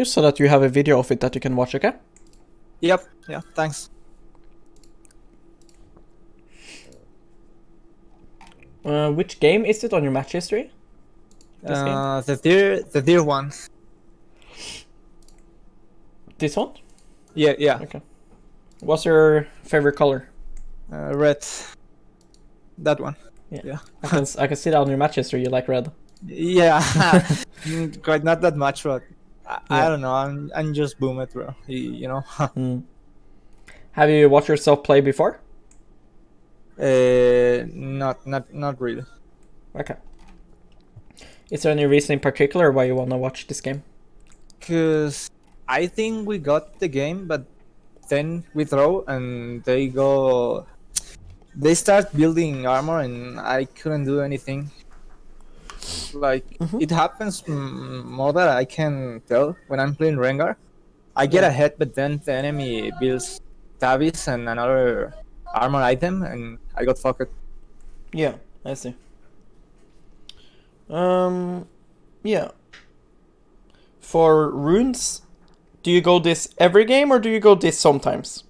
so that you have a video of it that you can watch, okay? Yep. Yeah. Thanks. Which game is it on your match history? This game? The deer one. This one? Yeah. Yeah. Okay. What's your favorite color? Red. That one. Yeah. Yeah. I can see that on your match history. You like red. Yeah. Quite not that much, but I Yeah. don't know. I'm just boom it, bro. You know. Have you watched yourself play before? Not really. Okay. Is there any reason in particular why you wanna watch this game? Cause I think we got the game, but then we throw and they start building armor and I couldn't do anything. Like it happens more that I can tell when I'm playing Rengar. I get Yeah. ahead, but then the enemy builds Tabis and another armor item, and I got fucked. Yeah, I see. Yeah. For runes, do you go this every game or do you go this sometimes?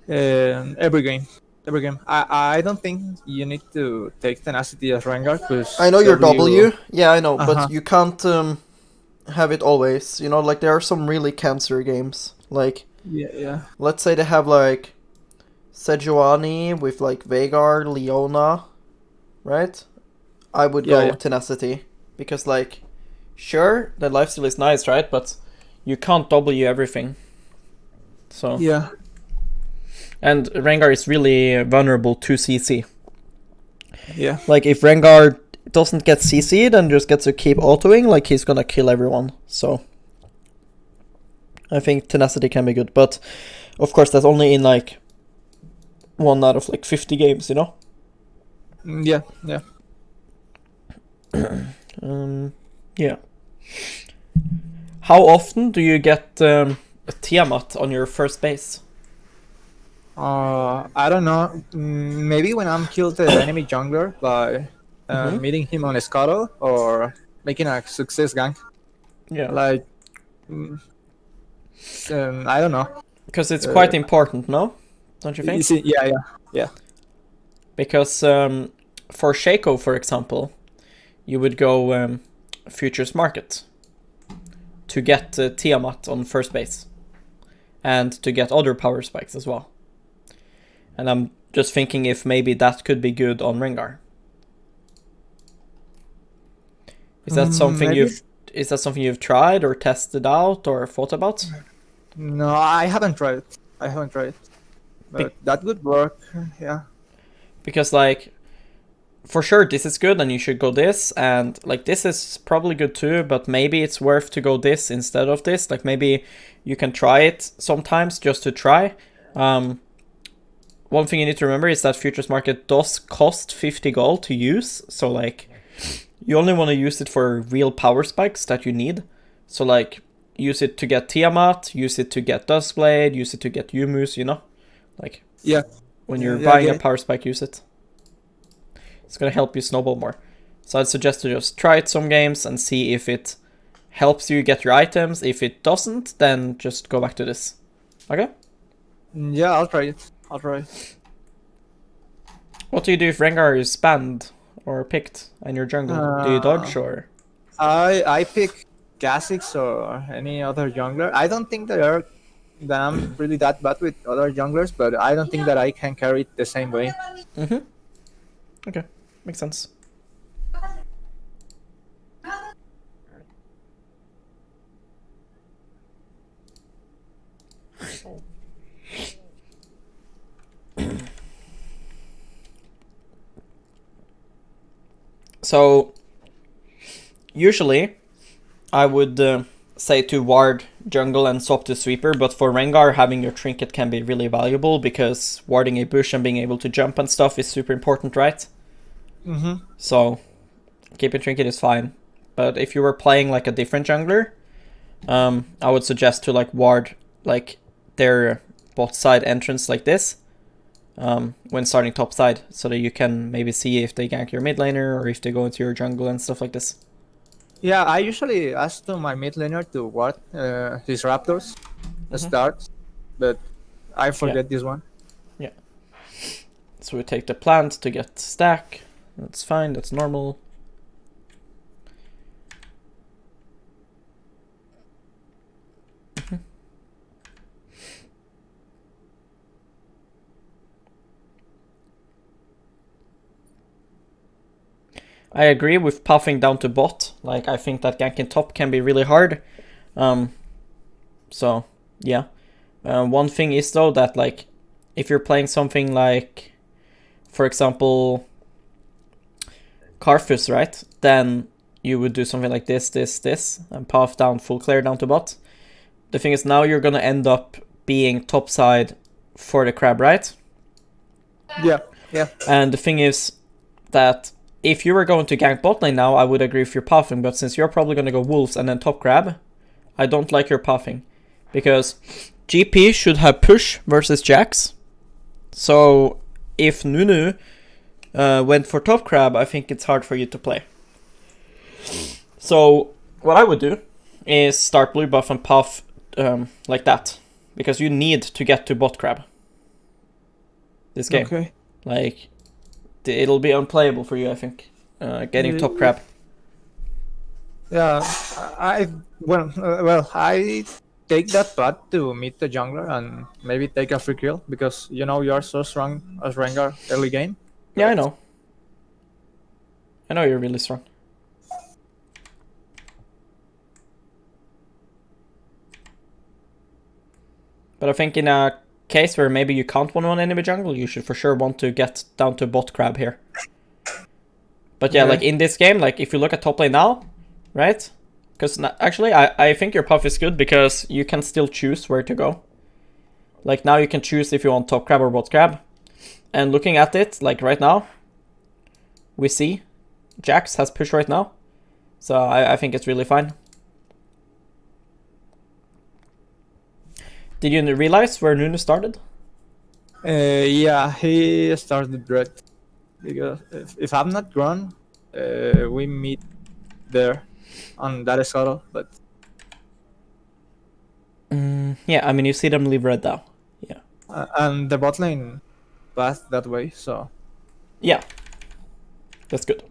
Every game. Every game. I don't think you need to take tenacity as Rengar because I know you're W. Yeah, I know, Uh-huh. but you can't have it always. You know, like there are some really cancer games. Like, Yeah. let's say they have like Sejuani with like Veigar, Leona, right? I would go Yeah. tenacity because like, sure, the lifesteal is nice, right? But you can't W everything. So Yeah. and Rengar is really vulnerable to CC. Yeah. Like if Rengar doesn't get CC'd and just gets to keep autoing, like he's gonna kill everyone. So I think tenacity can be good, but of course that's only in like 1 out of like 50 games, you know. Yeah. Yeah. How often do you get a Tiamat on your first base? I don't know. Maybe when I'm killed the enemy jungler by meeting him on a scuttle or making a success gank. Yeah. Like, I don't know. Because it's quite important, no? Don't you think? Yeah. Because for Shaco, for example, you would go Futures Market to get Tiamat on first base and to get other power spikes as well. And I'm just thinking if maybe that could be good on Rengar. Is that something maybe. you've tried or tested out or thought about? No, I haven't tried it. But that would work. Yeah. Because like for sure this is good and you should go this, and like this is probably good too, but maybe it's worth to go this instead of this. Like maybe you can try it sometimes just to try. One thing you need to remember is that Futures Market does cost 50 gold to use, so like you only want to use it for real power spikes that you need. So like use it to get Tiamat, use it to get Duskblade, use it to get Yumus, you know? Like Yeah. when you're Yeah, I buying get a it. power spike, use it. It's gonna help you snowball more. So I'd suggest to just try it some games and see if it helps you get your items. If it doesn't, then just go back to this. Okay? Yeah, I'll try it. What do you do if Rengar is banned or picked in your jungle? Do you dodge or? I pick Kha'Zix or any other jungler. I don't think that I'm really that bad with other junglers, but I don't think that I can carry it the same way. Okay, makes sense. So usually I would say to ward jungle and swap to sweeper, but for Rengar having your trinket can be really valuable because warding a bush and being able to jump and stuff is super important, right? So keeping trinket is fine. But if you were playing like a different jungler, I would suggest to like ward like their bot side entrance like this when starting top side, so that you can maybe see if they gank your mid laner or if they go into your jungle and stuff like this. Yeah, I usually ask to my mid laner to ward his raptors start, but I Yeah. forget this one. Yeah. So we take the plant to get stack. That's fine, that's normal. I agree with puffing down to bot. Like, I think that ganking top can be really hard. So, yeah. One thing is, though, that, like, if you're playing something like, for example, Karthus, right? Then you would do something like this, and puff down full clear down to bot. The thing is, now you're gonna end up being topside for the crab, right? Yeah, yeah. And the thing is that if you were going to gank bot lane now, I would agree with your puffing, but since you're probably going to go wolves and then top crab, I don't like your puffing. Because GP should have push versus Jax. So if Nunu went for top crab, I think it's hard for you to play. So what I would do is start blue buff and puff like that. Because you need to get to bot crab this game. Okay. Like, it'll be unplayable for you, I think. Getting top crab. Yeah, I take that path to meet the jungler and maybe take a free kill because you know you are so strong as Rengar early game. Yeah, I know. I know you're really strong. But I think in a case where maybe you can't 1-1 enemy jungle, you should for sure want to get down to bot crab here. But yeah, Okay. like in this game, like if you look at top lane now, right? Because actually, I think your puff is good because you can still choose where to go. Like now you can choose if you want top crab or bot crab. And looking at it, like right now, we see Jax has push right now. So I think it's really fine. Did you realize where Nunu started? Yeah, he started red because if I'm not wrong, we meet there on that scuttle, but Yeah, I mean, you see them leave red now. Yeah. and the bot lane passed that way, so Yeah. That's good.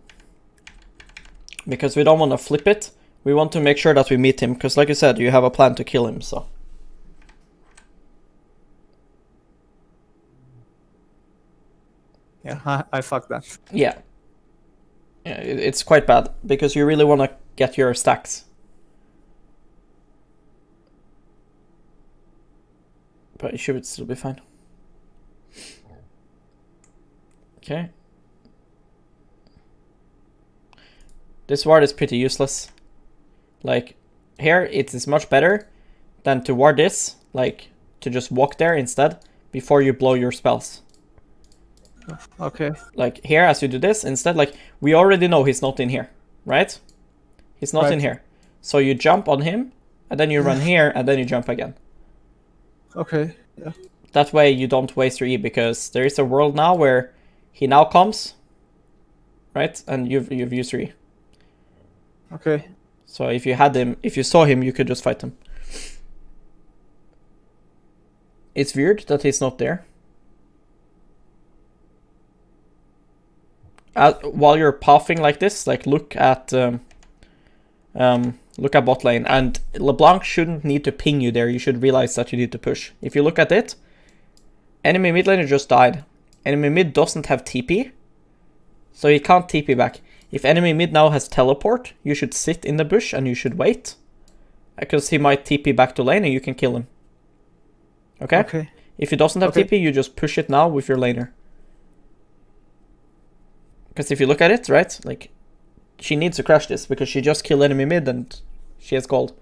Because we don't want to flip it. We want to make sure that we meet him. Because like you said, you have a plan to kill him, so. yeah, I fucked that. Yeah. Yeah, it's quite bad. Because you really want to get your stacks. But it should still be fine. Okay. This ward is pretty useless. Like, here it is much better than to ward this. Like, to just walk there instead before you blow your spells. Okay. Like, here, as you do this, instead, like, we already know he's not in here, right? He's not in Right. here. So you jump on him, and then you run here, and then you jump again. Okay. Yeah. That way you don't waste your E, because there is a world now where he now comes, right? And you've used your E. Okay. So if you had him, if you saw him, you could just fight him. It's weird that he's not there. While you're puffing like this, like look at bot lane, and LeBlanc shouldn't need to ping you there. You should realize that you need to push. If you look at it, enemy mid laner just died. Enemy mid doesn't have TP, so he can't TP back. If enemy mid now has teleport, you should sit in the bush and you should wait, because he might TP back to lane and you can kill him. Okay? Okay. If he doesn't have Okay. TP, you just push it now with your laner. Because if you look at it, right, like, she needs to crash this because she just killed enemy mid and she has gold.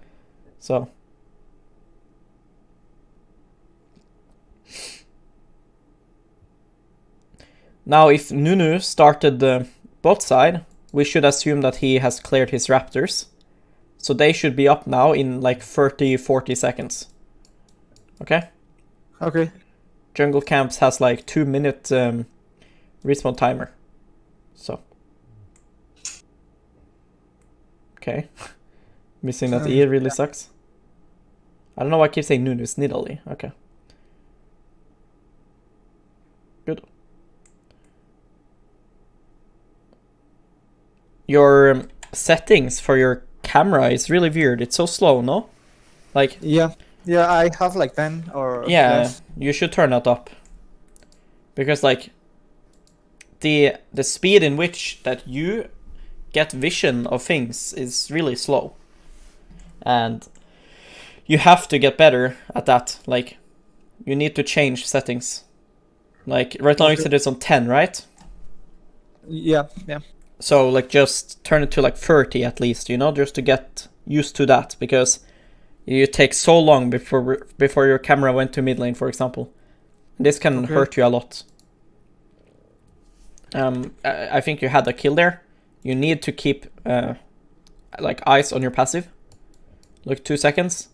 So. Now, if Nunu started the bot side, we should assume that he has cleared his raptors. So they should be up now in like 30-40 seconds. Okay? Okay. Jungle Camps has like 2-minute respawn timer. So. Okay. Okay. Missing that E really sucks. I don't know why I keep saying Nunez. Nidalee. Okay. Good. Your settings for your camera is really weird. It's so slow, no? Like, Yeah, I have like 10 or yeah, less. you should turn that up. Because like the speed in which that you get vision of things is really slow. And you have to get better at that. Like, you need to change settings. Like, right now you said it's on 10, right? Yeah. So, like, just turn it to, like, 30 at least, you know? Just to get used to that. Because it takes so long before your camera went to mid lane, for example. This can hurt you a lot. I think you had a kill there. You need to keep, like, eyes on your passive. Look, 2 seconds.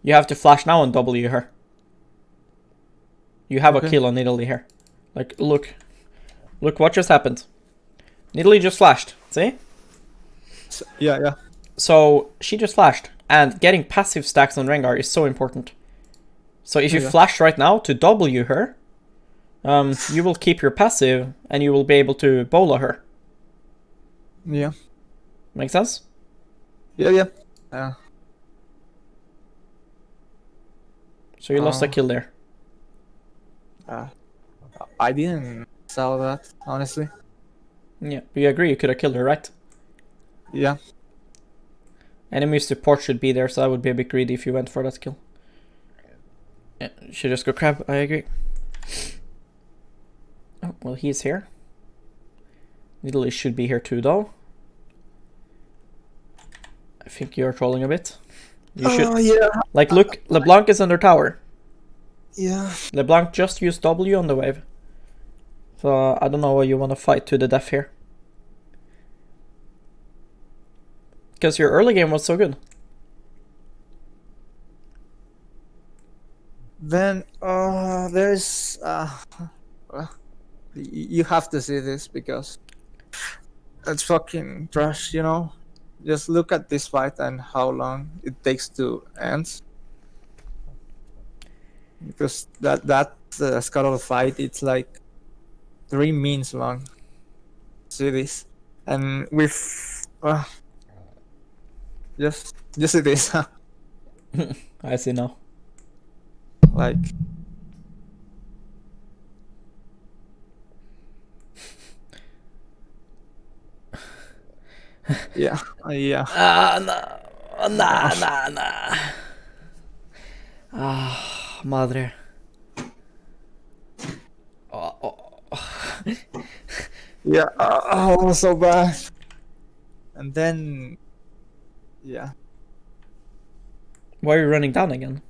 You have to flash now and W her. You have a kill on Nidalee here. Like, look. Look what just happened. Nidalee just flashed. See? Yeah. So, she just flashed. And getting passive stacks on Rengar is so important. So, if you flash right now to W her, you will keep your passive and you will be able to bola her. Yeah. Make sense? Yeah. So, you lost a kill there. I didn't saw that, honestly. Yeah, but you agree you could have killed her, right? Yeah. Enemy support should be there, so I would be a bit greedy if you went for that kill. Yeah, should just go crab, I agree. Oh, well, he's here. Nidalee should be here too, though. I think you're trolling a bit. You should. Yeah. Like, look, LeBlanc is under tower. Yeah. LeBlanc just used W on the wave. So, I don't know why you want to fight to the death here. Because your early game was so good. Then, there's, you have to see this because it's fucking trash, you know? Just look at this fight and how long it takes to end. Because that Scuttle fight, it's like 3 minutes long. See this? And with, just see this, I see now. like... yeah. Nah. Ah, madre. Yeah, so bad. And then, yeah, Why are you running down again?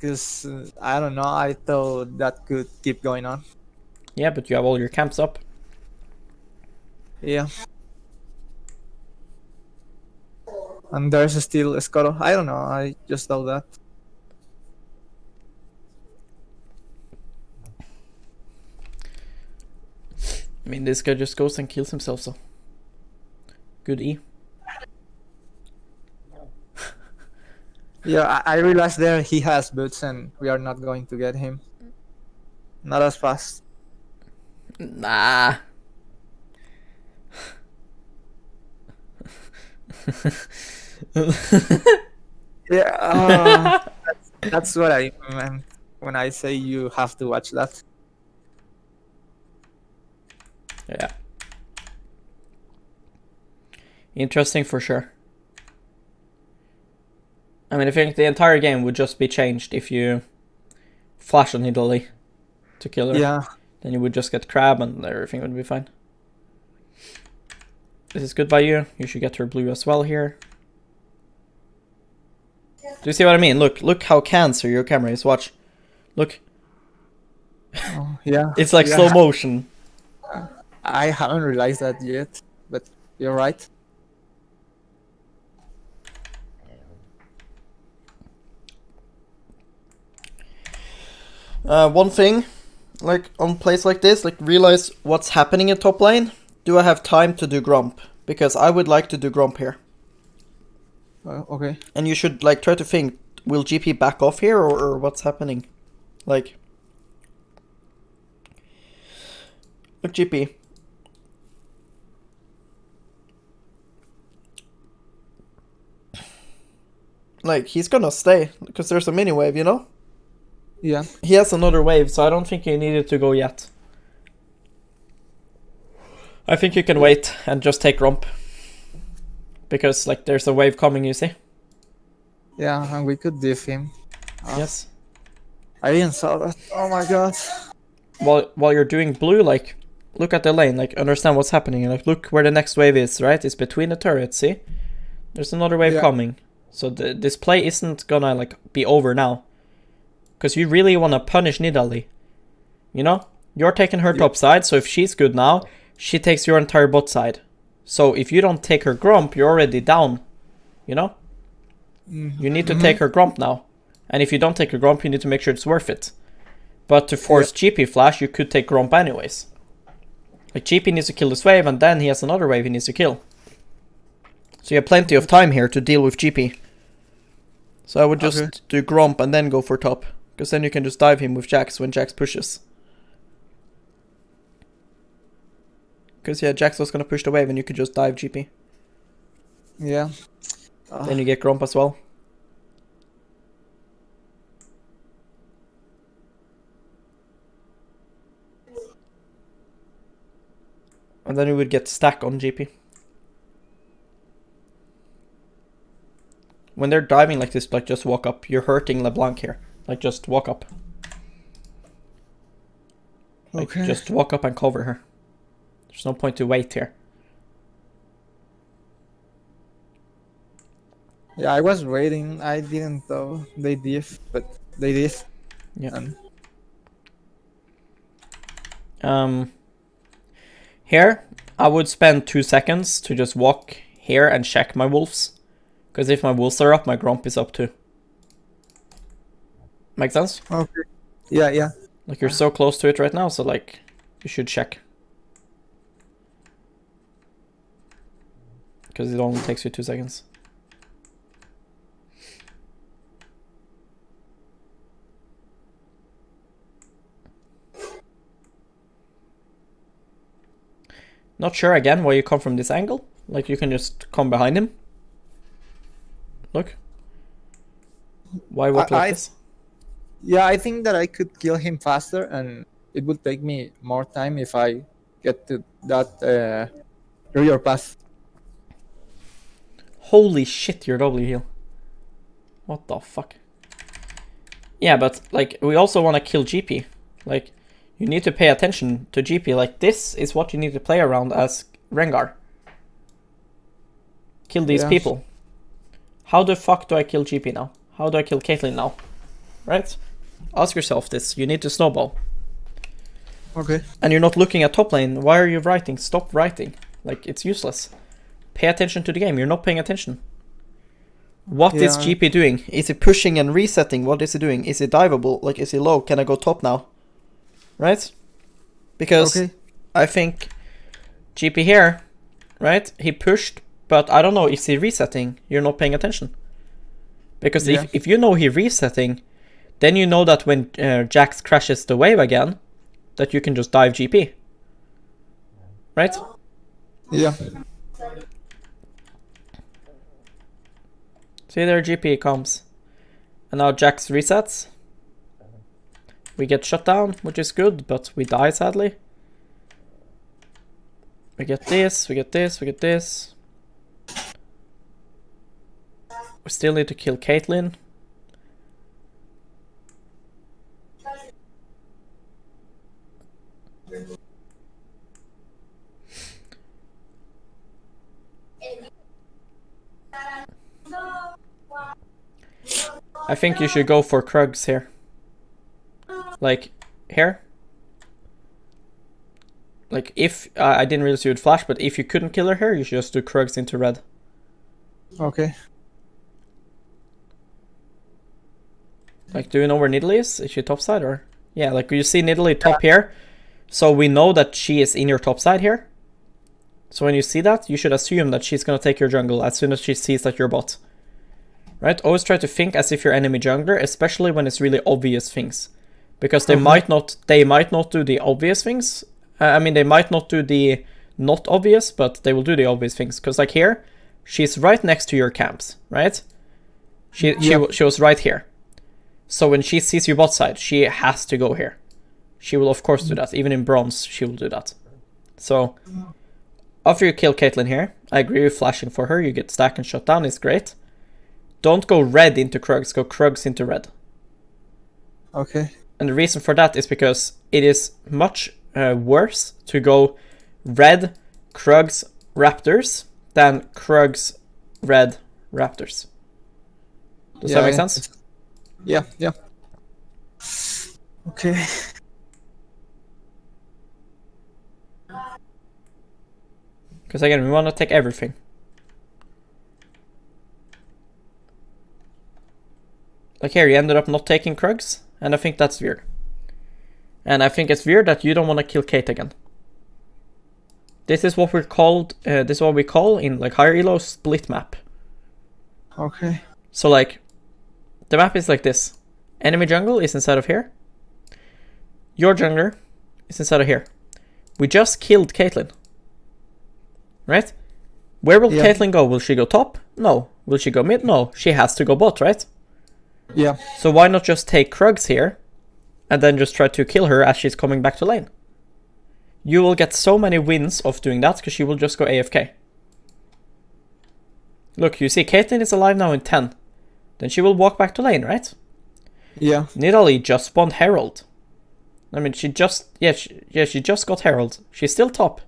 because I don't know, I thought that could keep going on. Yeah, but you have all your camps up. Yeah. And there's still a Scuttle. I don't know, I just thought that. I mean, this guy just goes and kills himself, so. Good E. Yeah, I realized there he has boots and we are not going to get him. Not as fast. Nah. Yeah, that's what I meant when I say you have to watch that. Yeah. Interesting for sure. I mean, I think the entire game would just be changed if you flash on Nidalee to kill her. Yeah. Then you would just get crab and everything would be fine. This is good by you. You should get her blue as well here. Do you see what I mean? Look how cancer your camera is. Watch. Look. Oh, yeah. It's like slow motion. I haven't realized that yet, but you're right. One thing, like on plays like this, like realize what's happening in top lane. Do I have time to do Grump? because I would like to do Gromp here. Okay. And you should like try to think, will GP back off here or what's happening? Like, look, GP. Like, he's gonna stay because there's a mini wave, you know? Yeah. He has another wave, so I don't think he needed to go yet. I think you can wait and just take Gromp. Because, like, there's a wave coming, you see? Yeah, and we could diff him. Yes. I didn't saw that. Oh my god. While you're doing blue, like, look at the lane, like, understand what's happening. Like, look where the next wave is, right? It's between the turrets, see? There's another wave coming. So this play isn't gonna, like, be over now. Because you really want to punish Nidalee. You know? You're taking her top side, so if she's good now, she takes your entire bot side. So if you don't take her Gromp, you're already down. You know? You need to take her Gromp now. And if you don't take her Gromp, you need to make sure it's worth it. But to force GP flash, you could take Gromp anyways. Like, GP needs to kill this wave, and then he has another wave he needs to kill. So you have plenty of time here to deal with GP. So I would just do Gromp and then go for top. Because then you can just dive him with Jax when Jax pushes. Because yeah, Jax was going to push the wave and you could just dive GP. Yeah. Then you get Gromp as well. And then you would get stack on GP. When they're diving like this, like, just walk up. You're hurting LeBlanc here. Like, just walk up. Like, just walk up and cover her. There's no point to wait here. Yeah, I was waiting. I didn't though. They diff, but they diff. Yeah. Here, I would spend 2 seconds to just walk here and check my wolves. Because if my wolves are up, my Gromp is up too. Make sense? Okay. Yeah, yeah. Like, you're so close to it right now, so, like, you should check. Because it only takes you 2 seconds. Not sure again why you come from this angle. Like, you can just come behind him. Look. Why walk like this? Yeah, I think that I could kill him faster, and it would take me more time if I get to that rear pass. Holy shit, your W heal. What the fuck? Yeah, but, like, we also want to kill GP. Like, you need to pay attention to GP. Like, this is what you need to play around as Rengar. Kill these people. How the fuck do I kill GP now? How do I kill Caitlyn now? Right? Ask yourself this. You need to snowball. Okay. And you're not looking at top lane. Why are you writing? Stop writing. Like, it's useless. Pay attention to the game. You're not paying attention. What is GP doing? Is he pushing and resetting? What is he doing? Is he diveable? Like, is he low? Can I go top now? Right? Because I think GP here, right? He pushed, but I don't know. Is he resetting? You're not paying attention. Because if you know he's resetting, then you know that when Jax crashes the wave again, that you can just dive GP. Right? Yeah. See there, GP comes. And now Jax resets. We get shut down, which is good, but we die sadly. We get this, we get this, we get this. We still need to kill Caitlyn. I think you should go for Krugs here. Like, here. Like, if... I didn't realize you would flash, but if you couldn't kill her here, you should just do Krugs into red. Okay. Like, do you know where Nidalee is? Is she topside or... Yeah, like, you see Nidalee top here. So we know that she is in your topside here. So when you see that, you should assume that she's gonna take your jungle as soon as she sees that you're bot. Right? Always try to think as if you're enemy jungler, especially when it's really obvious things. Because they might not do the obvious things. I mean, they might not do the not obvious, but they will do the obvious things. Because like here, she's right next to your camps, right? She was right here. So when she sees you bot side, she has to go here. She will of course do that. Even in bronze, she will do that. So after you kill Caitlyn here, I agree with flashing for her. You get stack and shut down, it's great. Don't go red into Krugs, go Krugs into red. Okay. And the reason for that is because it is much worse to go red Krugs Raptors than Krugs red Raptors. Does that make sense? Yeah. Okay. Because again, we want to take everything. Like here, you ended up not taking Krugs, and I think that's weird. And I think it's weird that you don't want to kill Kate again. This is what we're called. This is what we call in like higher elo split map. Okay. So like, the map is like this. Enemy jungle is inside of here. Your jungler is inside of here. We just killed Caitlyn. Right? Where will Caitlyn go? Will she go top? No. Will she go mid? No. She has to go bot, right? Yeah. So why not just take Krugs here and then just try to kill her as she's coming back to lane? You will get so many wins of doing that because she will just go AFK. Look, you see Caitlyn is alive now in 10. Then she will walk back to lane, right? Yeah. Nidalee just spawned Herald. I mean, she just got Herald. She's still top.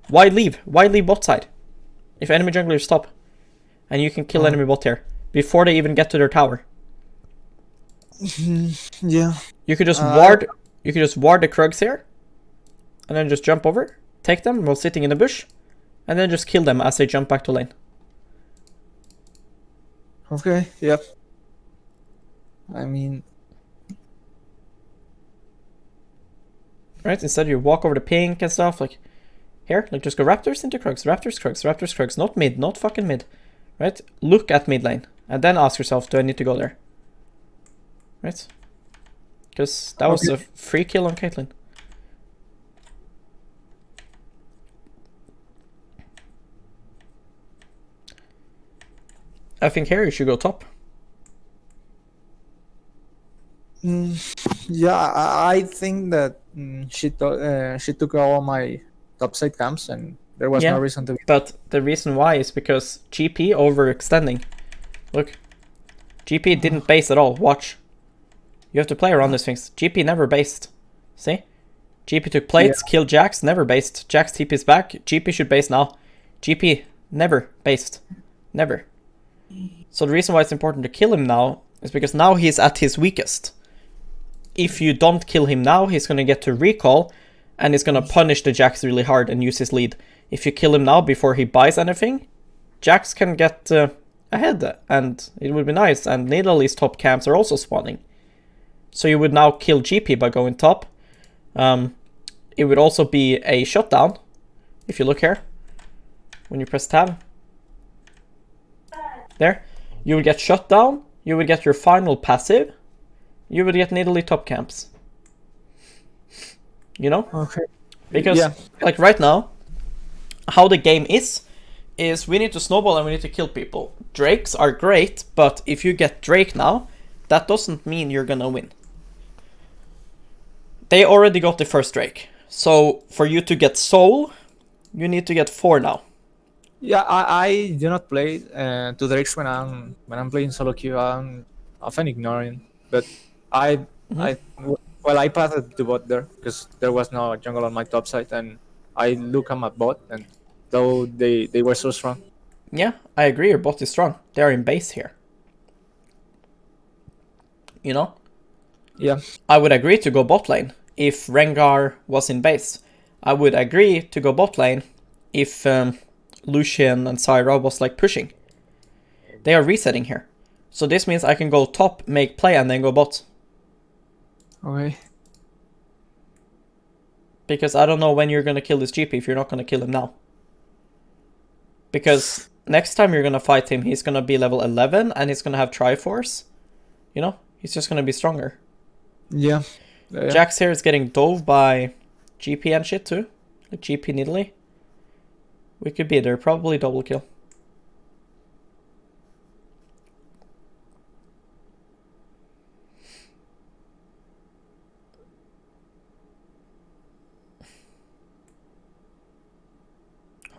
Why leave? Why leave bot side? If enemy jungler is top. And you can kill enemy bot here before they even get to their tower. Yeah. You could just ward the Krugs here. And then just jump over, take them while sitting in the bush, and then just kill them as they jump back to lane. Okay, yep. I mean... Right, instead you walk over the pink and stuff, like... Here, like just go Raptors into Krugs, Raptors, Krugs, Raptors, Krugs. Not mid, not fucking mid. Right? Look at mid lane. And then ask yourself, do I need to go there? Right? Because that was a free kill on Caitlyn. I think here you should go top. Yeah, I think that she took all my topside camps and there was no reason to be. But the reason why is because GP overextending. Look. GP didn't base at all. Watch. You have to play around these things. GP never based. See? GP took plates, killed Jax, never based. Jax TP is back. GP should base now. GP never based. Never. So the reason why it's important to kill him now is because now he's at his weakest. If you don't kill him now, he's going to get to recall and he's going to punish the Jax really hard and use his lead. If you kill him now before he buys anything, Jax can get ahead and it would be nice. And Nidalee's top camps are also spawning. So you would now kill GP by going top. It would also be a shutdown. If you look here, when you press tab. There. You would get shut down. You would get your final passive. You would get Nidalee top camps. You know? Okay. Because, like right now, how the game is we need to snowball and we need to kill people. Drakes are great, but if you get Drake now, that doesn't mean you're gonna win. They already got the first Drake. So, for you to get Soul, you need to get 4 now. Yeah, I do not play to Drakes when I'm playing solo queue. I'm often ignoring, but I passed to bot there because there was no jungle on my top side, and I look at my bot, and though they were so strong. Yeah, I agree. Your bot is strong. They are in base here. You know. Yeah. I would agree to go bot lane if Rengar was in base. I would agree to go bot lane if Lucian and Syra was like pushing. They are resetting here. So this means I can go top, make play, and then go bot. Okay. Because I don't know when you're gonna kill this GP if you're not gonna kill him now. Because next time you're gonna fight him, he's gonna be level 11 and he's gonna have Triforce. You know? He's just gonna be stronger. Yeah. Yeah. Jax here is getting dove by GP and shit too. Like GP Nidalee. We could be there, probably double kill.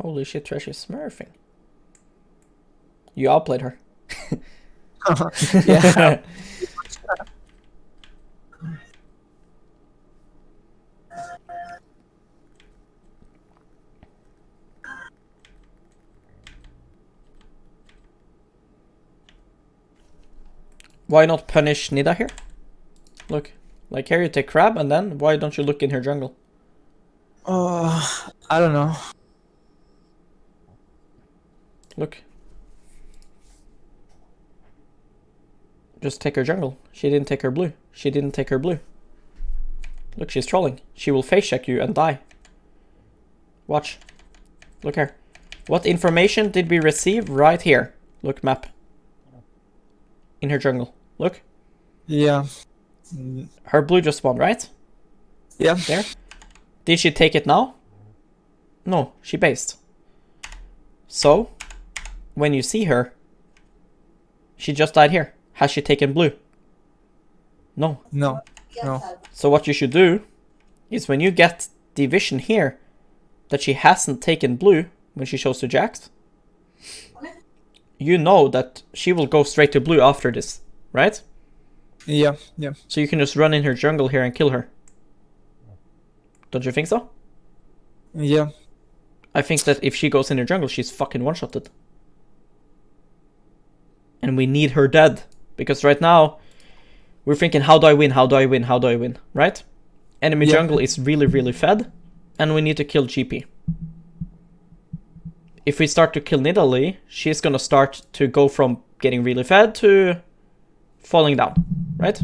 Holy shit, Thresh is smurfing. You outplayed her. Yeah. Why not punish Nida here? Look, like here you take crab and then why don't you look in her jungle? I don't know. Look. Just take her jungle. She didn't take her blue. She didn't take her blue. Look, she's trolling. She will face check you and die. Watch. Look here. What information did we receive right here? Look, map. In her jungle. Look. Yeah. Her blue just spawned, right? Yeah. There. Did she take it now? No, she based. So, when you see her, she just died here. Has she taken blue? No. No. No. So what you should do is when you get the vision here that she hasn't taken blue when she shows to Jax, you know that she will go straight to blue after this, right? Yeah. Yeah. So you can just run in her jungle here and kill her. Don't you think so? Yeah. I think that if she goes in her jungle, she's fucking one-shotted. And we need her dead. Because right now, we're thinking, how do I win, how do I win, how do I win, right? Enemy Yeah. jungle is really, really fed. And we need to kill GP. If we start to kill Nidalee, she's gonna start to go from getting really fed to falling down, right?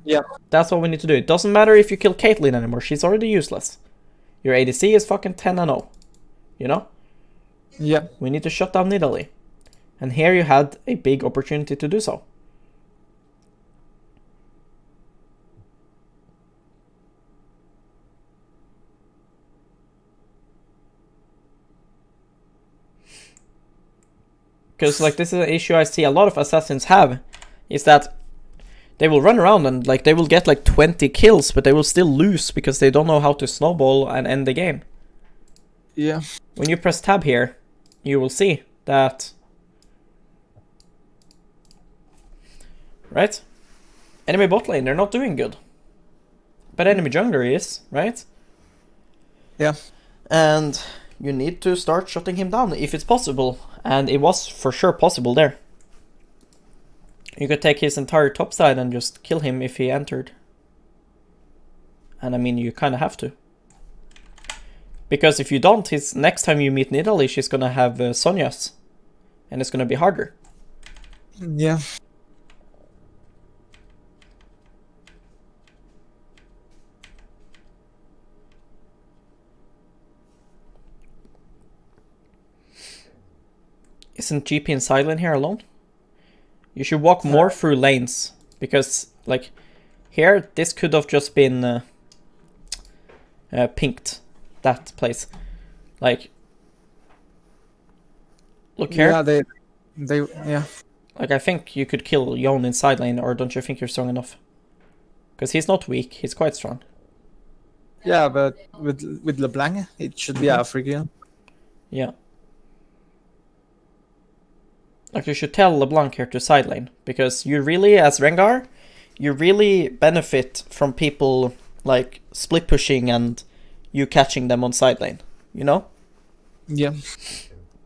Yeah. That's what we need to do. It doesn't matter if you kill Caitlyn anymore, she's already useless. Your ADC is fucking 10 and 0, you know? Yeah. We need to shut down Nidalee. And here you had a big opportunity to do so. Because like this is an issue I see a lot of assassins have, is that they will run around and like they will get like 20 kills, but they will still lose because they don't know how to snowball and end the game. Yeah. When you press tab here, you will see that, right? Enemy bot lane, they're not doing good. But enemy jungler is, right? Yeah. And you need to start shutting him down if it's possible. And it was for sure possible there. You could take his entire top side and just kill him if he entered. And I mean, you kind of have to. Because if you don't, his next time you meet Nidalee, she's gonna have Sonya's. And it's gonna be harder. Yeah. Isn't GP in side lane here alone? You should walk more through lanes. Because, like, here, this could have just been pinked. That place. Like, look here. Yeah. They. Yeah. Like, I think you could kill Yone in side lane, or don't you think you're strong enough? Because he's not weak, he's quite strong. Yeah, but with LeBlanc, it should be a free kill. Yeah. Like, you should tell LeBlanc here to side lane, because you really, as Rengar, you really benefit from people, like, split pushing and you catching them on side lane, you know? Yeah.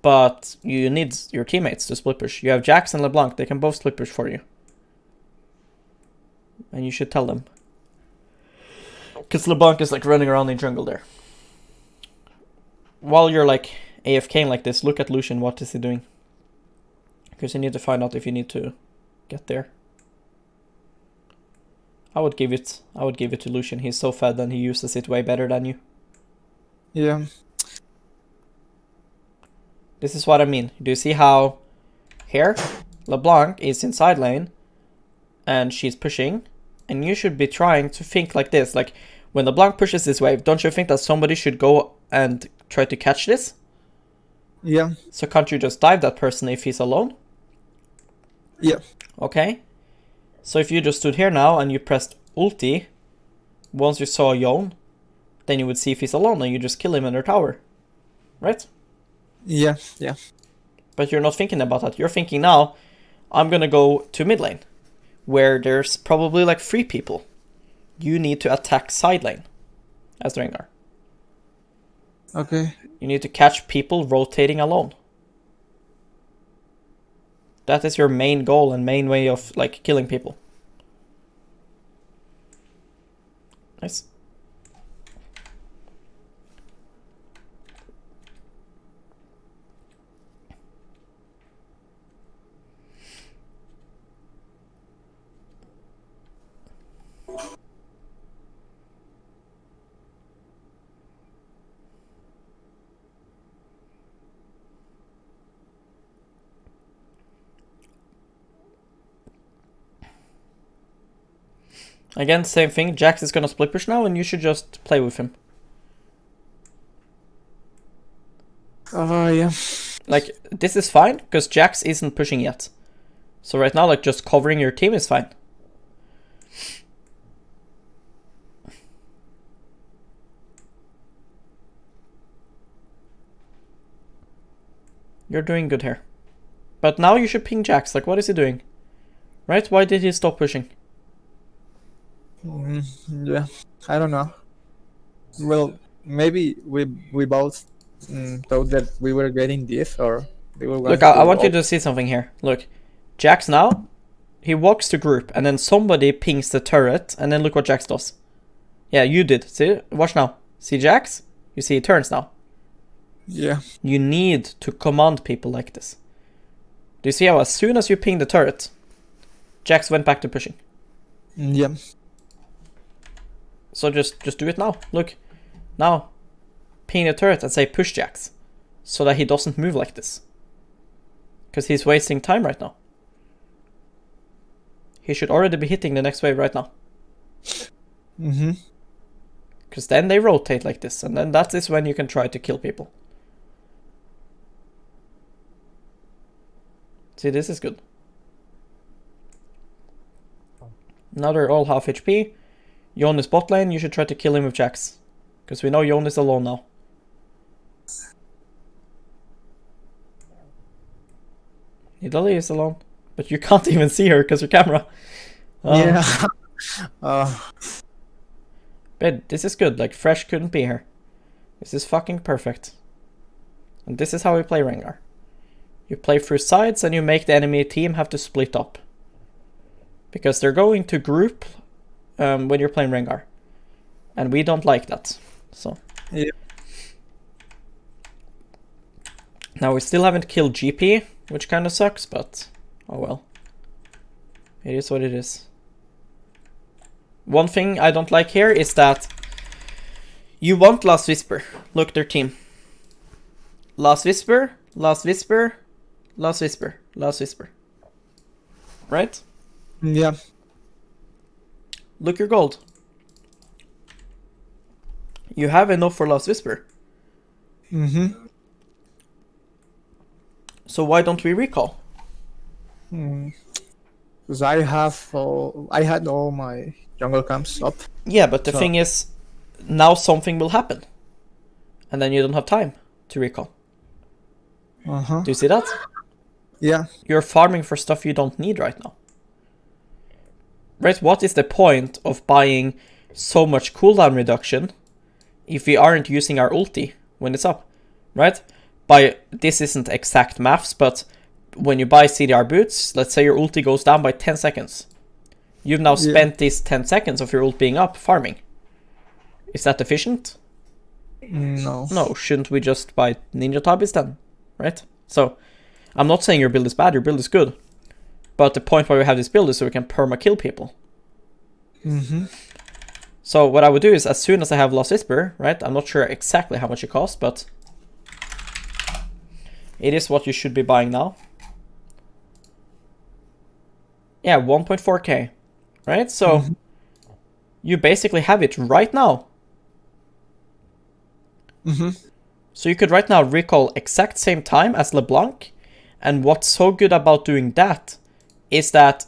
But you need your teammates to split push. You have Jax and LeBlanc, they can both split push for you. And you should tell them. Because LeBlanc is like running around in jungle there. While you're like AFKing like this, look at Lucian, what is he doing? Because you need to find out if you need to get there. I would give it to Lucian, he's so fed and he uses it way better than you. Yeah. This is what I mean. Do you see how here LeBlanc is in side lane and she's pushing, and you should be trying to think like this, like when LeBlanc pushes this wave, don't you think that somebody should go and try to catch this? Yeah. So can't you just dive that person if he's alone? Yeah. Okay. So if you just stood here now and you pressed ulti, once you saw Yone, then you would see if he's alone and you just kill him in their tower. Right? Yeah. Yeah. But you're not thinking about that. You're thinking now, I'm gonna go to mid lane, where there's probably like 3 people. You need to attack side lane as Rengar. Okay. You need to catch people rotating alone. That is your main goal and main way of like killing people. Nice. Again, same thing. Jax is gonna split push now, and you should just play with him. Yeah. Like, this is fine, because Jax isn't pushing yet. So right now, like, just covering your team is fine. You're doing good here. But now you should ping Jax. Like, what is he doing? Right? Why did he stop pushing? Yeah. I don't know. Well, maybe we both thought that we were getting this, or they were. Look, I want you to see something here. Look, Jax now, he walks to group, and then somebody pings the turret, and then look what Jax does. Yeah, you did. See? Watch now. See Jax? You see he turns now. Yeah. You need to command people like this. Do you see how as soon as you ping the turret, Jax went back to pushing? Yeah. So just do it now. Look. Now. Ping the turret and say push Jax. So that he doesn't move like this. Because he's wasting time right now. He should already be hitting the next wave right now. Because then they rotate like this. And then that is when you can try to kill people. See, this is good. Now they're all half HP. Yone is bot lane, you should try to kill him with Jax. Because we know Yone is alone now. Nidalee is alone. But you can't even see her because your camera. Yeah. But this is good, like Fresh couldn't be here. This is fucking perfect. And this is how we play Rengar. You play through sides and you make the enemy team have to split up. Because they're going to group when you're playing Rengar. And we don't like that. So. Yeah. Now we still haven't killed GP, which kind of sucks, but oh well. It is what it is. One thing I don't like here is that you want Last Whisper. Look, their team. Last Whisper, Last Whisper, Last Whisper, Last Whisper. Right? Yeah. Look your gold. You have enough for Last Whisper. So why don't we recall? Because I had all my jungle camps up. Yeah, but the thing is, now something will happen. And then you don't have time to recall. Do you see that? Yeah. You're farming for stuff you don't need right now. Right? What is the point of buying so much cooldown reduction if we aren't using our ulti when it's up? Right? This isn't exact maths, but when you buy CDR boots, let's say your ulti goes down by 10 seconds. You've now spent these 10 seconds of your ult being up farming. Is that efficient? No. No, shouldn't we just buy Ninja Tabis then? Right? So, I'm not saying your build is bad, your build is good. But the point why we have this build is so we can perma-kill people. So what I would do is, as soon as I have Lost Whisper, right? I'm not sure exactly how much it costs, but it is what you should be buying now. Yeah, 1.4k, right? So you basically have it right now. So you could right now recall exact same time as LeBlanc, and what's so good about doing that is that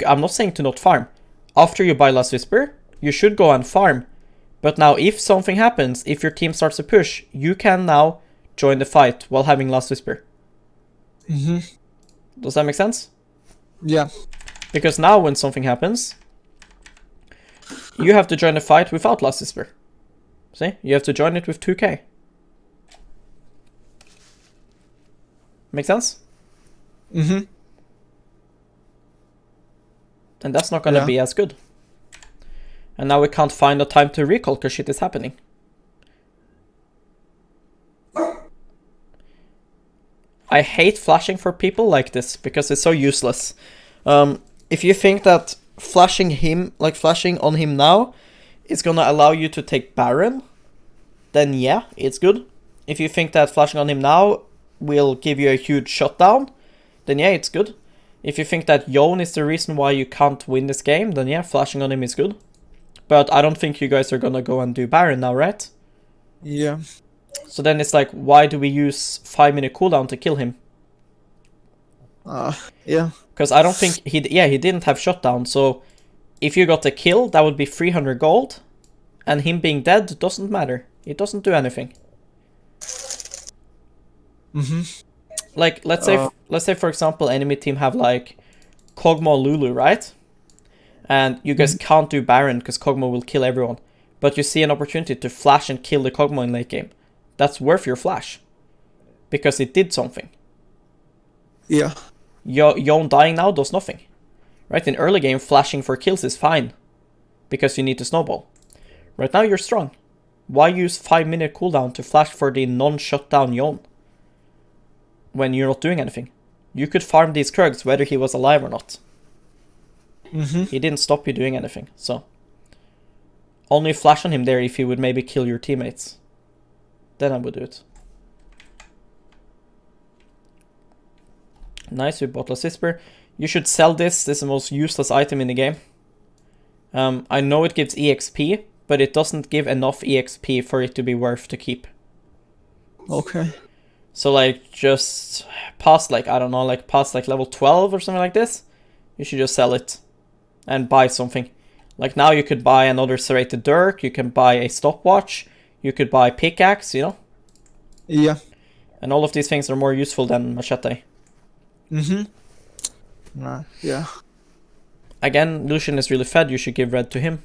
I'm not saying to not farm. After you buy Last Whisper, you should go and farm. But now if something happens, if your team starts to push, you can now join the fight while having Last Whisper. Does that make sense? Yeah. Because now when something happens, you have to join the fight without Last Whisper. See? You have to join it with 2k. Make sense? And that's not gonna be as good. And now we can't find a time to recall because shit is happening. I hate flashing for people like this because it's so useless. If you think that flashing on him now is gonna allow you to take Baron, then yeah, it's good. If you think that flashing on him now will give you a huge shutdown, then yeah, it's good. If you think that Yone is the reason why you can't win this game, then yeah, flashing on him is good. But I don't think you guys are gonna go and do Baron now, right? Yeah. So then it's like, why do we use 5-minute cooldown to kill him? Yeah. Because I don't think he didn't have shutdown, so if you got a kill, that would be 300 gold, and him being dead doesn't matter. It doesn't do anything. Like, let's say for example, enemy team have like Kog'Maw Lulu, right? And you guys can't do Baron because Kog'Maw will kill everyone. But you see an opportunity to flash and kill the Kog'Maw in late game. That's worth your flash. Because it did something. Yeah. Yone dying now does nothing. Right? In early game, flashing for kills is fine. Because you need to snowball. Right now you're strong. Why use 5-minute cooldown to flash for the non-shutdown Yone? When you're not doing anything. You could farm these Krugs whether he was alive or not. He didn't stop you doing anything, so. Only flash on him there if he would maybe kill your teammates. Then I would do it. Nice, we bought Last Whisper. You should sell this. This is the most useless item in the game. I know it gives EXP, but it doesn't give enough EXP for it to be worth to keep. Okay. So like just past like, I don't know, like past like level 12 or something like this, you should just sell it and buy something. Like now you could buy another serrated dirk, you can buy a stopwatch, you could buy pickaxe, you know? Yeah. And all of these things are more useful than machete. Yeah. Again, Lucian is really fed, you should give red to him.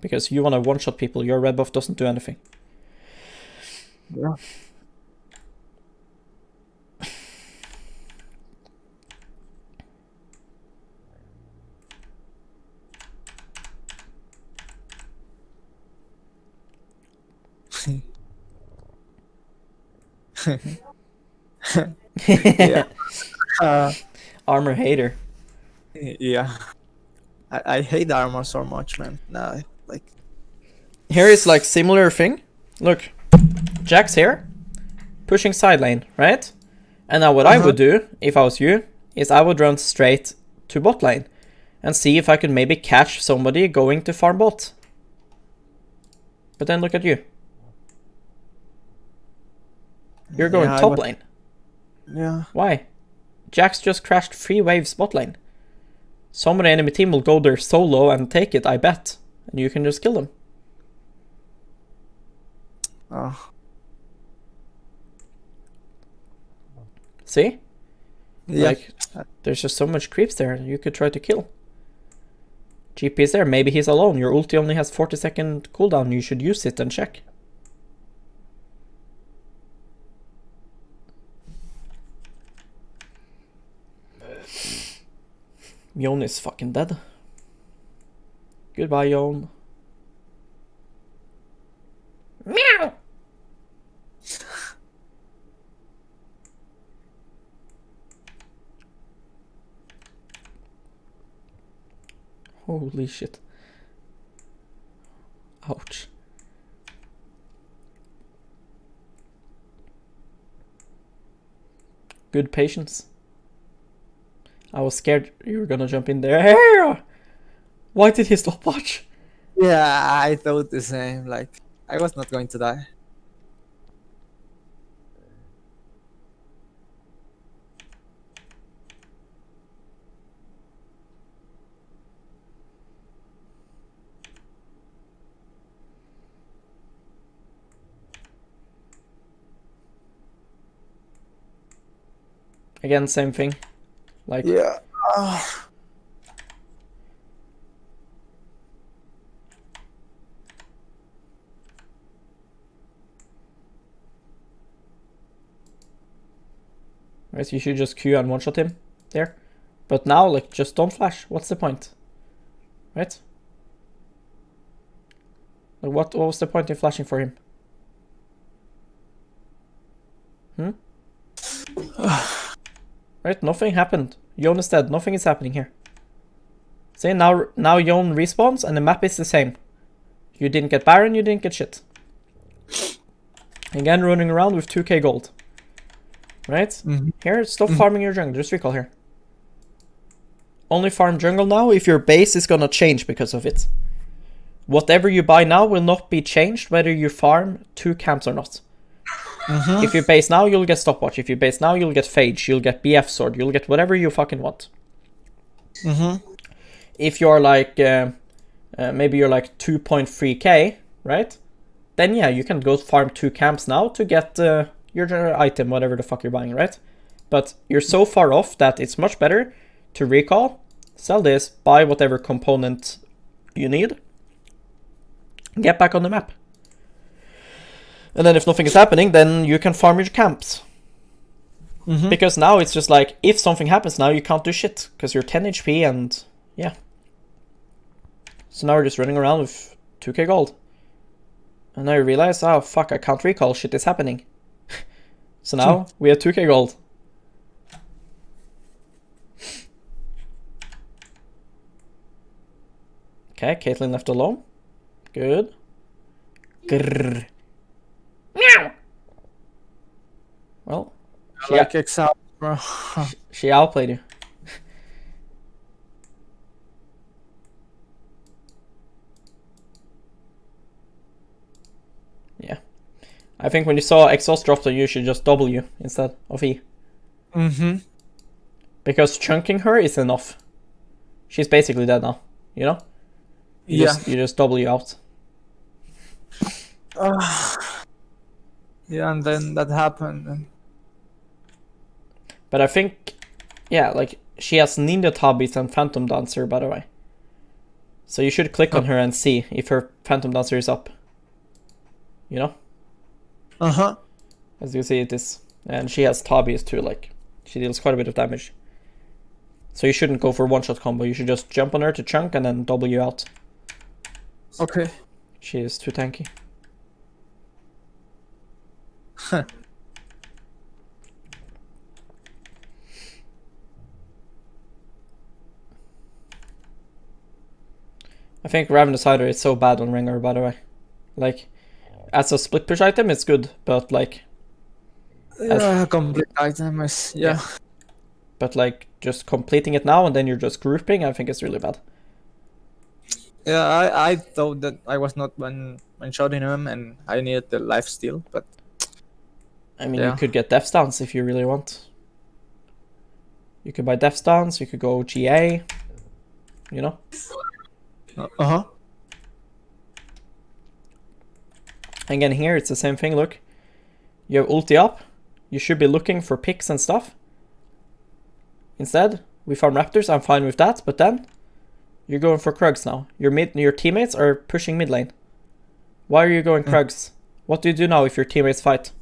Because you want to one-shot people, your red buff doesn't do anything. Yeah. Yeah. Armor hater. Yeah. I hate armor so much, man. Nah, like. Here is like similar thing. Look, Jack's here, pushing side lane, right? And now what I would do, if I was you, is I would run straight to bot lane and see if I could maybe catch somebody going to farm bot. But then look at you. You're going top lane. Yeah. Why? Jax just crashed 3 waves bot lane. Some of the enemy team will go there solo and take it, I bet. And you can just kill them. Oh. See? Yeah. Like, there's just so much creeps there you could try to kill. GP is there, maybe he's alone. Your ulti only has 40-second cooldown, you should use it and check. Yone is fucking dead. Goodbye, Yone. Meow! Holy shit. Ouch. Good patience. I was scared you were gonna jump in there. Why did he stopwatch? Yeah, I thought the same. Like, I was not going to die. Again, same thing. Like, Yeah. right, you should just Q and one-shot him there. But now, like, just don't flash. What's the point? Right? Like, what was the point in flashing for him? Right, nothing happened. Yone is dead. Nothing is happening here. See, now Yone respawns and the map is the same. You didn't get Baron, you didn't get shit. Again, running around with 2k gold. Right? Mhm. Here, stop farming your jungle. Just recall here. Only farm jungle now if your base is gonna change because of it. Whatever you buy now will not be changed whether you farm 2 camps or not. If you base now, you'll get stopwatch. If you base now, you'll get Phage. You'll get BF sword. You'll get whatever you fucking want. If you're like, maybe you're like 2.3k, right? Then yeah, you can go farm 2 camps now to get your general item, whatever the fuck you're buying, right? But you're so far off that it's much better to recall, sell this, buy whatever component you need, get back on the map. And then if nothing is happening, then you can farm your camps. Because now it's just like, if something happens now, you can't do shit. Because you're 10 HP and, yeah. So now we're just running around with 2k gold. And now you realize, oh fuck, I can't recall, shit is happening. So now, we have 2k gold. Okay, Caitlyn left alone. Good. Grrr. Meow. Well, Like Exile, bro. she outplayed you. Yeah. I think when you saw exhaust dropped on you, should just W instead of E. Because chunking her is enough. She's basically dead now, you know? You just W out. Yeah, and then that happened. And But I think, yeah, like, she has Ninja Tabis and Phantom Dancer, by the way. So you should click on her and see if her Phantom Dancer is up. You know? As you see, it is. And she has Tabis too, like, she deals quite a bit of damage. So you shouldn't go for one-shot combo, you should just jump on her to chunk and then W out. Okay. She is too tanky. I think Ravenous Hider is so bad on Rengar, by the way. Like, as a split push item, it's good, but like... Complete item is, yeah. But like, just completing it now and then you're just grouping, I think it's really bad. Yeah, I thought that I was not one-shotting him and I needed the life steal, but... I mean, you could get Death Stance if you really want. You could buy Death Stance, you could go GA, you know? Again, here it's the same thing, look. You have ulti up, you should be looking for picks and stuff. Instead, we farm Raptors, I'm fine with that, but then you're going for Krugs now. Your teammates are pushing mid lane. Why are you going Krugs? What do you do now if your teammates fight?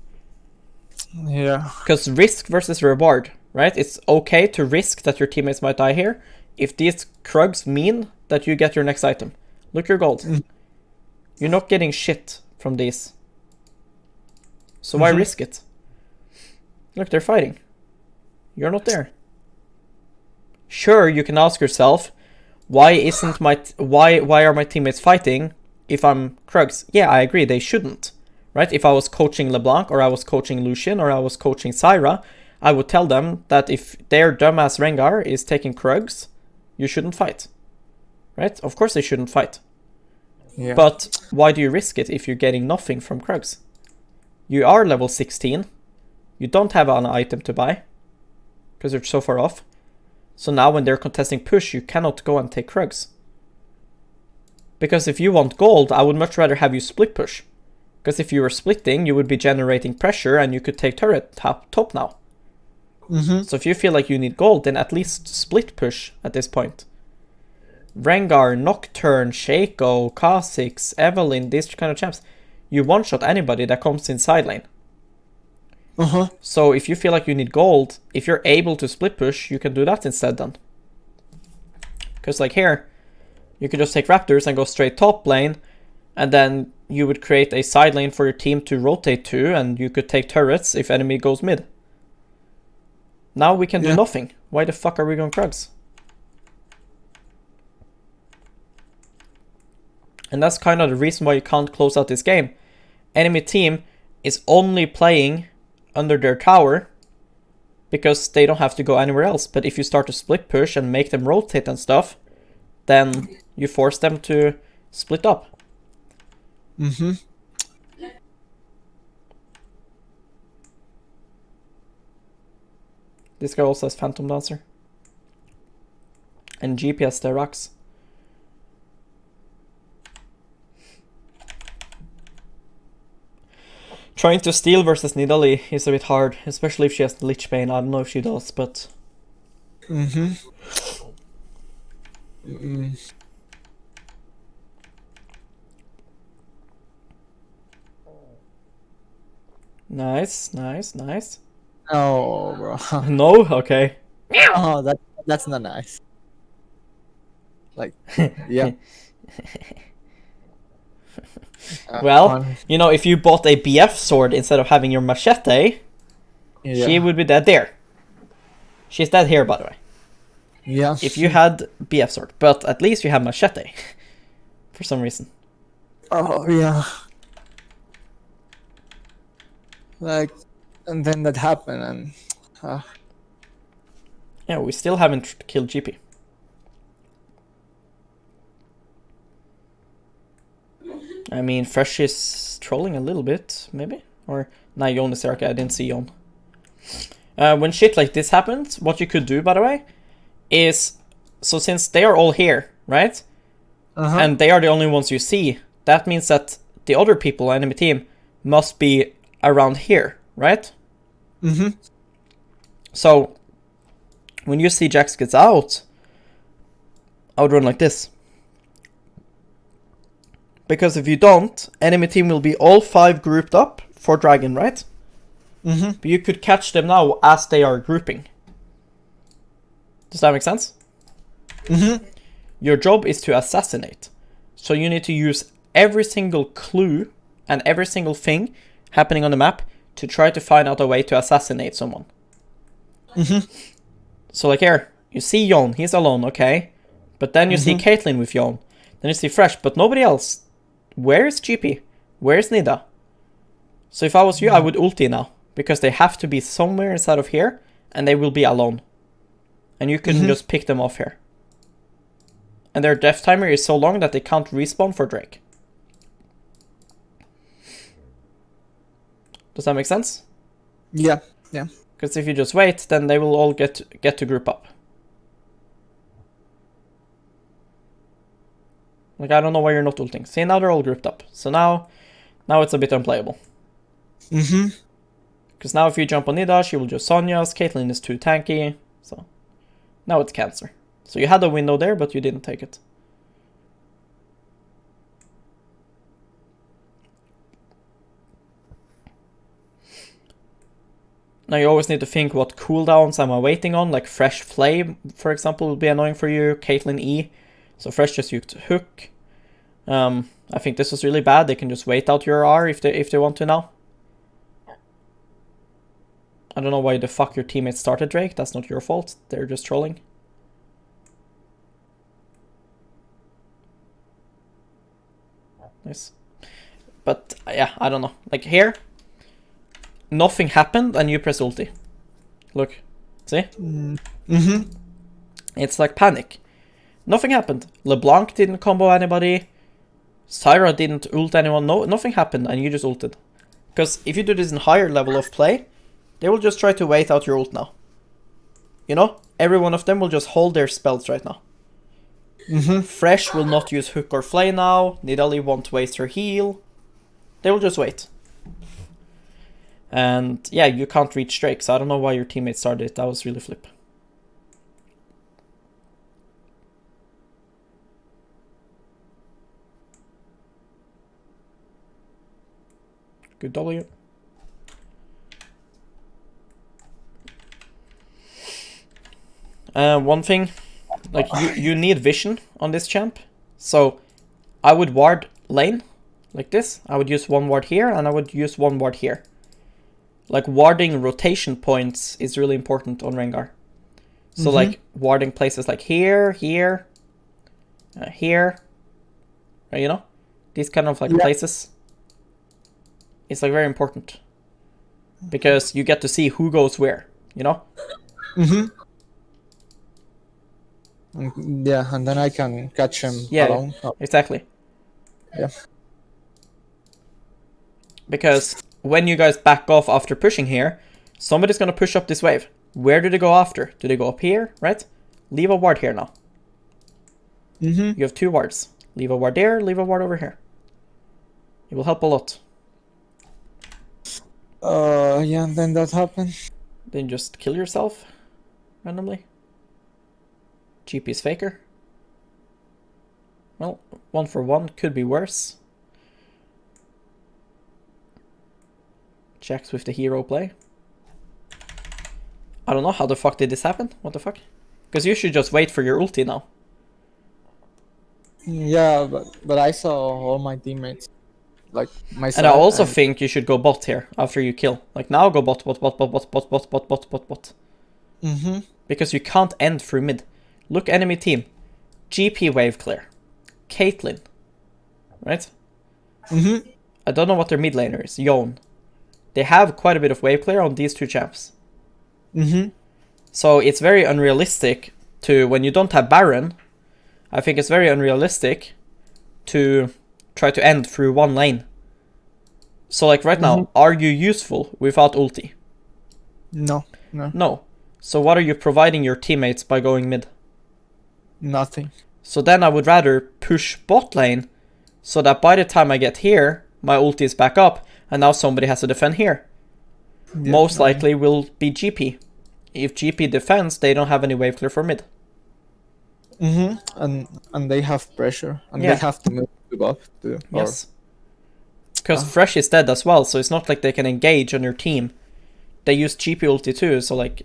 Yeah. Because risk versus reward, right? It's okay to risk that your teammates might die here if these Krugs mean that you get your next item. Look your gold. You're not getting shit from these. So why risk it? Look, they're fighting. You're not there. Sure, you can ask yourself, why are my teammates fighting if I'm Krugs? Yeah, I agree, they shouldn't. Right? If I was coaching LeBlanc or I was coaching Lucian or I was coaching Syra, I would tell them that if their dumbass Rengar is taking Krugs, you shouldn't fight. Right? Of course they shouldn't fight. Yeah. But why do you risk it if you're getting nothing from Krugs? You are level 16. You don't have an item to buy because you're so far off. So now when they're contesting push, you cannot go and take Krugs. Because if you want gold, I would much rather have you split push. Because if you were splitting, you would be generating pressure and you could take turret top now. So if you feel like you need gold, then at least split push at this point. Rengar, Nocturne, Shaco, Kha'Zix, Evelynn, these kind of champs. You one-shot anybody that comes in side lane. So if you feel like you need gold, if you're able to split push, you can do that instead then. Because like here, you could just take Raptors and go straight top lane, and then you would create a side lane for your team to rotate to, and you could take turrets if enemy goes mid. Now we can do nothing. Why the fuck are we going Krugs? And that's kind of the reason why you can't close out this game. Enemy team is only playing under their tower because they don't have to go anywhere else. But if you start to split push and make them rotate and stuff, then you force them to split up. This guy also has Phantom Dancer. And GPS the rocks. Trying to steal versus Nidalee is a bit hard, especially if she has the Lich Bane. I don't know if she does, but... Nice, nice, nice. Oh, bro. No? Okay. Oh, that's not nice. Like, yeah. Well, you know, if you bought a BF sword instead of having your machete, she would be dead there. She's dead here, by the way. Yeah. If you had BF sword, but at least you have machete. For some reason. Oh, yeah. Like, and then that happened, and... Yeah, we still haven't killed GP. I mean, Fresh is trolling a little bit, maybe? Or, nah, Yon is there, okay, I didn't see Yon. When shit like this happens, what you could do, by the way, is... So since they are all here, right? And they are the only ones you see, that means that the other people, enemy team, must be around here, right? So, when you see Jax gets out, I would run like this. Because if you don't, enemy team will be all 5 grouped up for Dragon, right? But you could catch them now as they are grouping. Does that make sense? Your job is to assassinate. So you need to use every single clue and every single thing happening on the map to try to find out a way to assassinate someone. So like here, you see Yon, he's alone, okay? But then you see Caitlyn with Yon. Then you see Fresh, but nobody else. Where is GP? Where is Nida? So if I was you, I would ulti now. Because they have to be somewhere inside of here, and they will be alone. And you can just pick them off here. And their death timer is so long that they can't respawn for Drake. Does that make sense? Yeah, yeah. Because if you just wait, then they will all get to group up. Like, I don't know why you're not ulting. See, now they're all grouped up. So now it's a bit unplayable. Because now if you jump on Nida, she will just Sonya's. Caitlyn is too tanky. So now it's Cancer. So you had a window there, but you didn't take it. Now you always need to think what cooldowns am I waiting on. Like Fresh Flame, for example, will be annoying for you. Caitlyn E. So Fresh just used Hook. I think this was really bad. They can just wait out your R if they want to now. I don't know why the fuck your teammates started Drake. That's not your fault. They're just trolling. Nice. But yeah, I don't know. Like here, nothing happened and you press ulti. Look. See? Mm-hmm. It's like panic. Nothing happened. LeBlanc didn't combo anybody. Syra didn't ult anyone. No, nothing happened, and you just ulted. Because if you do this in higher level of play, they will just try to wait out your ult now. You know? Every one of them will just hold their spells right now. Mm-hmm. Fresh will not use Hook or Flay now. Nidalee won't waste her heal. They will just wait. And yeah, you can't reach Drake, so I don't know why your teammates started it. That was really flip. Good W. One thing, like you need vision on this champ. So I would ward lane like this. I would use one ward here and I would use one ward here. Like warding rotation points is really important on Rengar. So like warding places like here, here, here, you know, these kind of like places. It's like very important because you get to see who goes where, you know. Yeah, and then I can catch him alone. Oh. Exactly. Yeah. Because when you guys back off after pushing here, somebody's gonna push up this wave. Where do they go after? Do they go up here, right? Leave a ward here now. You have 2 wards. Leave a ward there, leave a ward over here. It will help a lot. Yeah, and then that happened. Then just kill yourself randomly. GP's faker. Well, 1 for 1 could be worse. Checks with the hero play. I don't know how the fuck did this happen. What the fuck? Because you should just wait for your ulti now. Yeah, but I saw all my teammates, like myself. And I also think you should go bot here after you kill. Like now go bot. Because you can't end through mid. Look, enemy team. GP wave clear. Caitlyn. Right? I don't know what their mid laner is. Yone. They have quite a bit of wave clear on these 2 champs. So it's very unrealistic to, when you don't have Baron, I think it's very unrealistic to try to end through one lane. So like right now, are you useful without ulti? No. No. So what are you providing your teammates by going mid? Nothing. So then I would rather push bot lane so that by the time I get here, my ulti is back up and now somebody has to defend here. Yeah, most likely will be GP. If GP defends, they don't have any wave clear for mid. And they have pressure and they have to move to bot too. Yes. Because Fresh is dead as well, so it's not like they can engage on your team. They use GP ulti too, so like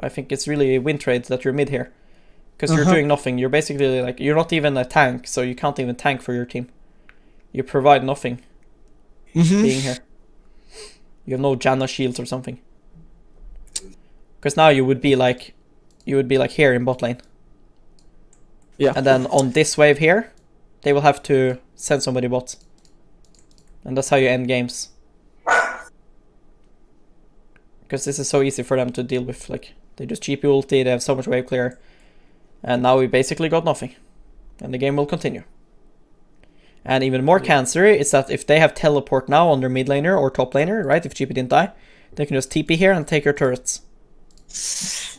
I think it's really win trades that you're mid here. Because you're doing nothing. You're basically like, you're not even a tank, so you can't even tank for your team. You provide nothing being here. You have no Janna shields or something. Because now you would be like here in bot lane. Yeah. And then on this wave here, they will have to send somebody bot. And that's how you end games. Because this is so easy for them to deal with. Like, they just GP ulti, they have so much wave clear. And now we basically got nothing. And the game will continue. And even more cancer is that if they have teleport now on their mid laner or top laner, right? If GP didn't die, they can just TP here and take your turrets.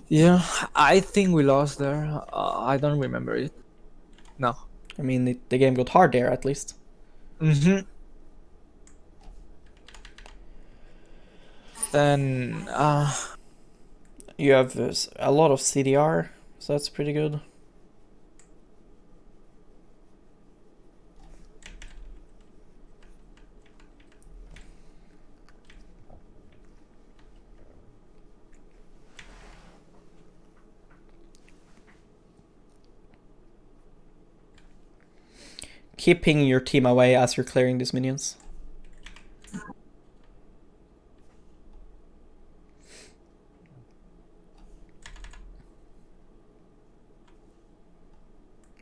Yeah, I think we lost there. I don't remember it. No. I mean, the game got hard there at least. Then you have a lot of CDR, so that's pretty good. Keep pinging your team away as you're clearing these minions.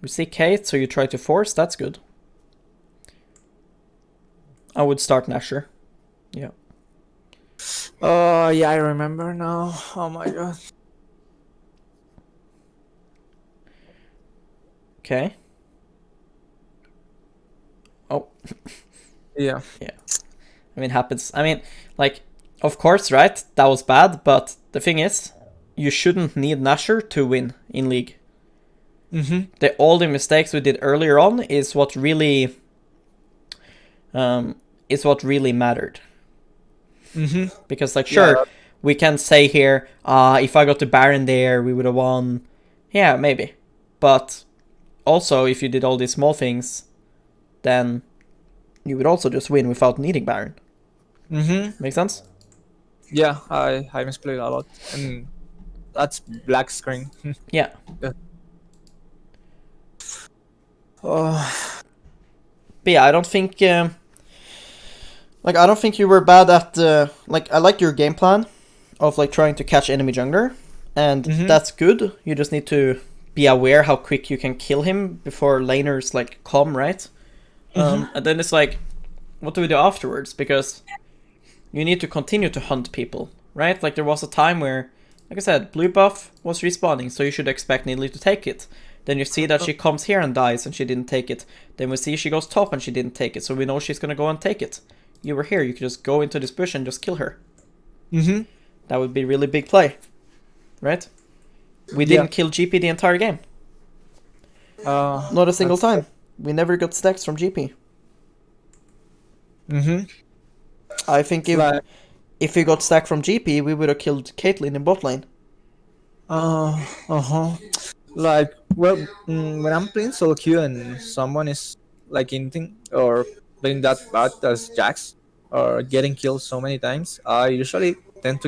We see Kate, so you try to force, that's good. I would start Nashor. Yeah. Oh yeah, I remember now. Oh my god. Okay. Oh, Yeah. yeah. I mean, happens. I mean, like, of course, right? That was bad, but the thing is, you shouldn't need Nashor to win in League. Mhm. All the mistakes we did earlier on is what really mattered. Mhm. Because, like, Yeah. sure, we can say here, if I got the Baron there, we would have won. Yeah, maybe. But also, if you did all these small things, then you would also just win without needing Baron. Mhm. Make sense? Yeah. I misplayed a lot, and that's black screen. Yeah. Yeah. Oh. But yeah, I don't think. I don't think you were bad at. I like your game plan of like trying to catch enemy jungler, and Mhm. that's good. You just need to be aware how quick you can kill him before laners like come, right? Mhm. And then it's like, what do we do afterwards? Because you need to continue to hunt people, right? Like there was a time where, like I said, blue buff was respawning, so you should expect Nidalee to take it. Then you see that she comes here and dies and she didn't take it. Then we see she goes top and she didn't take it, so we know she's gonna go and take it. You were here, you could just go into this bush and just kill her. Mhm. That would be a really big play, right? We Yeah. didn't kill GP the entire game. Not a single time. We never got stacks from GP. Mhm. I think Like. if we got stack from GP, we would have killed Caitlyn in bot lane. Uh-huh. Like, well, when I'm playing solo queue and someone is like inting or playing that bad as Jax or getting killed so many times, I usually tend to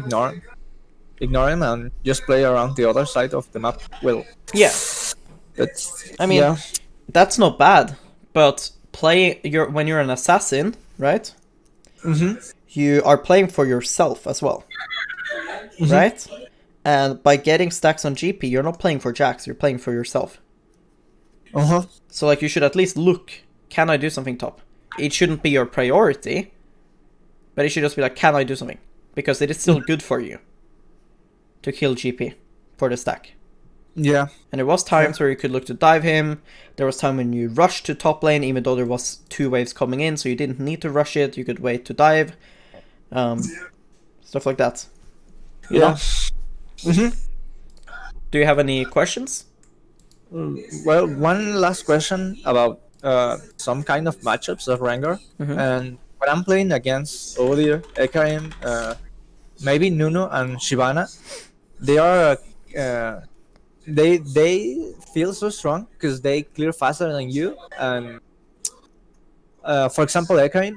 ignore him and just play around the other side of the map. Well, Yeah, that's I mean, yeah. that's not bad, but when you're an assassin, right? Mhm. You are playing for yourself as well, Mhm. right? And by getting stacks on GP, you're not playing for Jax, you're playing for yourself. Uh huh. So like you should at least look, can I do something top? It shouldn't be your priority, but it should just be like, can I do something? Because it is still good for you to kill GP for the stack. Yeah. And there was times where you could look to dive him. There was time when you rushed to top lane, even though there was 2 waves coming in, so you didn't need to rush it. You could wait to dive, stuff like that. You Yeah. know? Mhm. Do you have any questions? Well, one last question about some kind of matchups of Rengar. Mhm. And when I'm playing against Odir, Ekarim, maybe Nuno and Shivana, they are they feel so strong because they clear faster than you. And for example, Ekarim,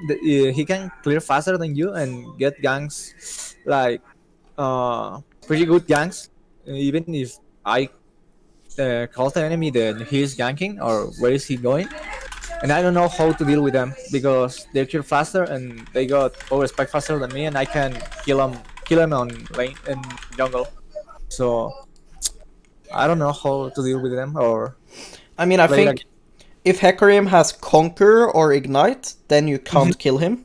he can clear faster than you and get ganks like pretty good ganks. Even if I call the enemy that he's ganking or where is he going, and I don't know how to deal with them because they kill faster and they got over spec faster than me, and I can kill them on lane and jungle. So I don't know how to deal with them or I mean, I play think if Hecarim has Conquer or Ignite, then you can't kill him.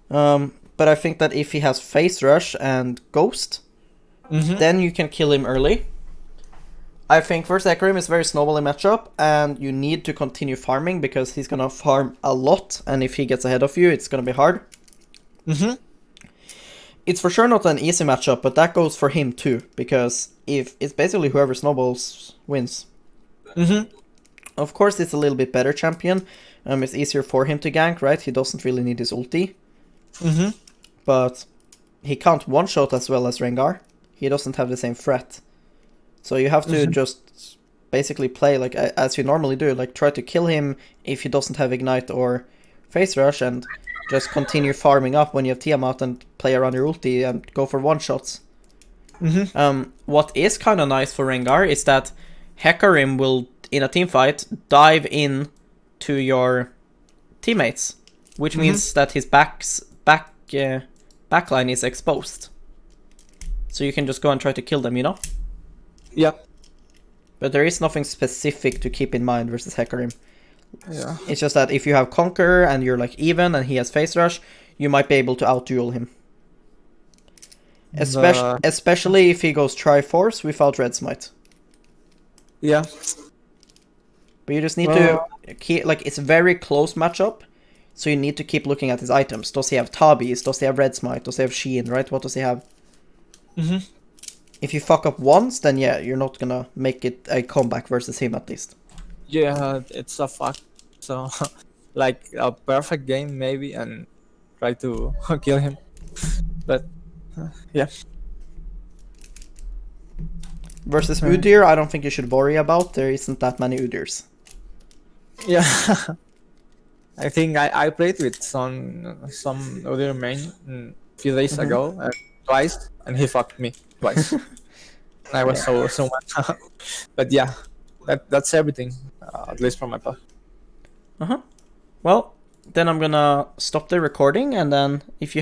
But I think that if he has Face Rush and Ghost, then you can kill him early. I think first Hecarim is very snowballing matchup, and you need to continue farming because he's gonna farm a lot, and if he gets ahead of you, it's gonna be hard. It's for sure not an easy matchup, but that goes for him too, because if it's basically whoever snowballs wins. Of course, it's a little bit better champion. It's easier for him to gank, right? He doesn't really need his ulti. But he can't one-shot as well as Rengar. He doesn't have the same threat. So you have to just basically play like as you normally do. Like try to kill him if he doesn't have Ignite or Face Rush, and just continue farming up when you have Tiamat and play around your ulti and go for one-shots. What is kind of nice for Rengar is that Hecarim will, in a team fight, dive in to your teammates, which means that his backline is exposed. So you can just go and try to kill them, you know? Yeah. But there is nothing specific to keep in mind versus Hecarim. Yeah. It's just that if you have Conqueror and you're like even and he has Face Rush, you might be able to out-duel him. Especially if he goes Triforce without Red Smite. Yeah. But you just need to keep, like, it's a very close matchup, so you need to keep looking at his items. Does he have Tabis? Does he have Red Smite? Does he have Sheen, right? What does he have? Mm-hmm. If you fuck up once, then yeah, you're not gonna make it a comeback versus him at least. Yeah, it's a fact. So, like a perfect game maybe, and try to kill him. But yeah. Versus Udyr, I don't think you should worry about. There isn't that many Udyrs. Yeah. I think I played with some other main a few days ago, twice, and he fucked me twice. I was so mad. But yeah, that's everything, at least from my part. Well, then I'm gonna stop the recording, and then if you